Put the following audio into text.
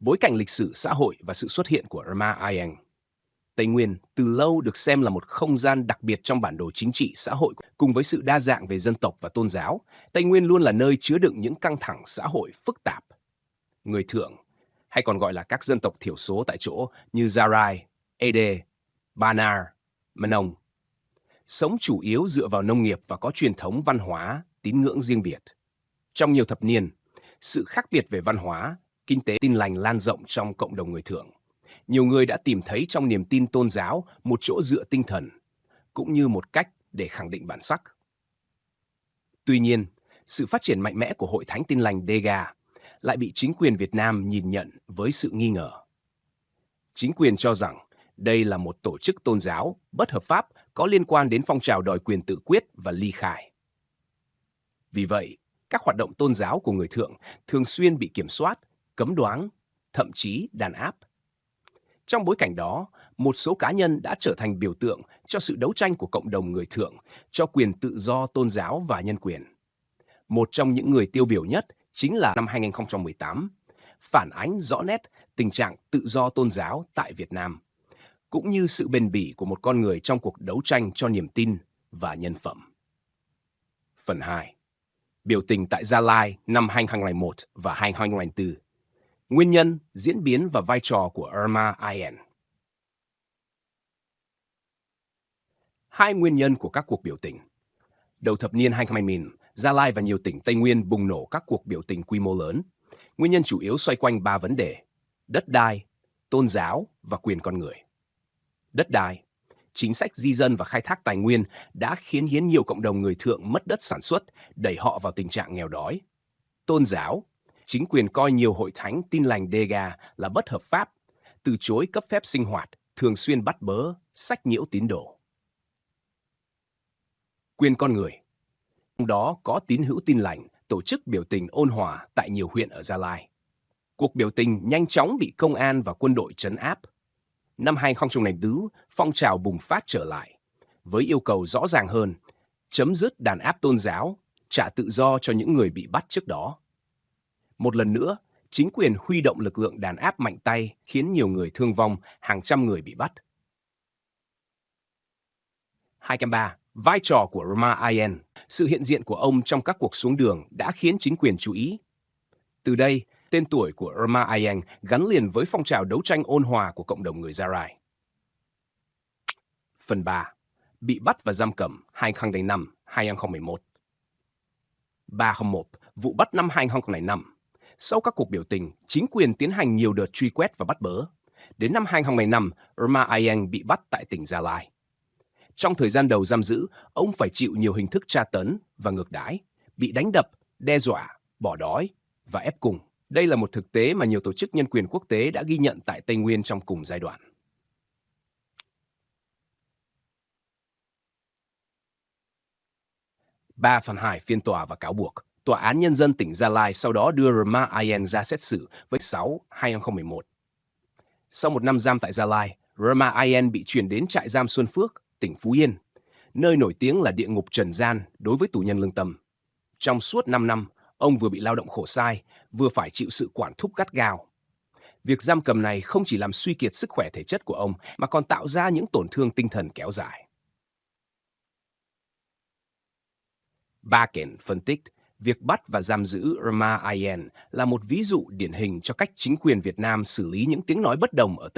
Bối cảnh lịch sử xã hội và sự xuất hiện của Roma Iang. Tây Nguyên từ lâu được xem là một không gian đặc biệt trong bản đồ chính trị xã hội. Cùng với sự đa dạng về dân tộc và tôn giáo, Tây Nguyên luôn là nơi chứa đựng những căng thẳng xã hội phức tạp. Người Thượng, hay còn gọi là các dân tộc thiểu số tại chỗ như Gia Rai, Ede, Ba Nar, Mân Ông, sống chủ yếu dựa vào nông nghiệp và có truyền thống văn hóa, tín ngưỡng riêng biệt. Trong nhiều thập niên, sự khác biệt về văn hóa, kinh tế Tin lành lan rộng trong cộng đồng người Thượng. Nhiều người đã tìm thấy trong niềm tin tôn giáo một chỗ dựa tinh thần, cũng như một cách để khẳng định bản sắc. Tuy nhiên, sự phát triển mạnh mẽ của Hội Thánh Tin lành Dega lại bị chính quyền Việt Nam nhìn nhận với sự nghi ngờ. Chính quyền cho rằng đây là một tổ chức tôn giáo bất hợp pháp có liên quan đến phong trào đòi quyền tự quyết và ly khai. Vì vậy, các hoạt động tôn giáo của người Thượng thường xuyên bị kiểm soát, cấm đoán, thậm chí đàn áp. Trong bối cảnh đó, một số cá nhân đã trở thành biểu tượng cho sự đấu tranh của cộng đồng người Thượng cho quyền tự do tôn giáo và nhân quyền. Một trong những người tiêu biểu nhất chính là năm 2018, phản ánh rõ nét tình trạng tự do tôn giáo tại Việt Nam, cũng như sự bền bỉ của một con người trong cuộc đấu tranh cho niềm tin và nhân phẩm. Phần 2. Biểu tình tại Gia Lai năm 2001 và 2004. Nguyên nhân, diễn biến và vai trò của Roma Iang. Hai nguyên nhân của các cuộc biểu tình. Đầu thập niên 2000, Gia Lai và nhiều tỉnh Tây Nguyên bùng nổ các cuộc biểu tình quy mô lớn. Nguyên nhân chủ yếu xoay quanh 3 vấn đề: đất đai, tôn giáo và quyền con người. Đất đai, chính sách di dân và khai thác tài nguyên đã khiến nhiều cộng đồng người Thượng mất đất sản xuất, đẩy họ vào tình trạng nghèo đói. Tôn giáo, chính quyền coi nhiều hội thánh Tin lành Dega là bất hợp pháp, từ chối cấp phép sinh hoạt, thường xuyên bắt bớ, sách nhiễu tín đồ. Quyền con người. Trong đó có tín hữu Tin lành tổ chức biểu tình ôn hòa tại nhiều huyện ở Gia Lai. Cuộc biểu tình nhanh chóng bị công an và quân đội trấn áp. Năm 2004, phong trào bùng phát trở lại, với yêu cầu rõ ràng hơn: chấm dứt đàn áp tôn giáo, trả tự do cho những người bị bắt trước đó. Một lần nữa, chính quyền huy động lực lượng đàn áp mạnh tay khiến nhiều người thương vong, hàng trăm người bị bắt. 203. Vai trò của Roma Iang. Sự hiện diện của ông trong các cuộc xuống đường đã khiến chính quyền chú ý. Từ đây, tên tuổi của Roma Iang gắn liền với phong trào đấu tranh ôn hòa của cộng đồng người Gia Rai. Phần 3. Bị bắt và giam cầm 2005-2011. 301. Vụ bắt năm 2005. Sau các cuộc biểu tình, chính quyền tiến hành nhiều đợt truy quét và bắt bớ. Đến năm 2005, Roma Iang bị bắt tại tỉnh Gia Lai. Trong thời gian đầu giam giữ, ông phải chịu nhiều hình thức tra tấn và ngược đãi, bị đánh đập, đe dọa, bỏ đói và ép cùng. Đây là một thực tế mà nhiều tổ chức nhân quyền quốc tế đã ghi nhận tại Tây Nguyên trong cùng giai đoạn. 3/2 phiên tòa và cáo buộc. Tòa án Nhân dân tỉnh Gia Lai sau đó đưa Roma Iang ra xét xử với 6/2011. Sau một năm giam tại Gia Lai, Roma Iang bị chuyển đến trại giam Xuân Phước, tỉnh Phú Yên, nơi nổi tiếng là địa ngục trần gian đối với tù nhân lương tâm. Trong suốt 5 năm, ông vừa bị lao động khổ sai, vừa phải chịu sự quản thúc gắt gao. Việc giam cầm này không chỉ làm suy kiệt sức khỏe thể chất của ông, mà còn tạo ra những tổn thương tinh thần kéo dài. Bakken phân tích, việc bắt và giam giữ Roma Iang là một ví dụ điển hình cho cách chính quyền Việt Nam xử lý những tiếng nói bất đồng ở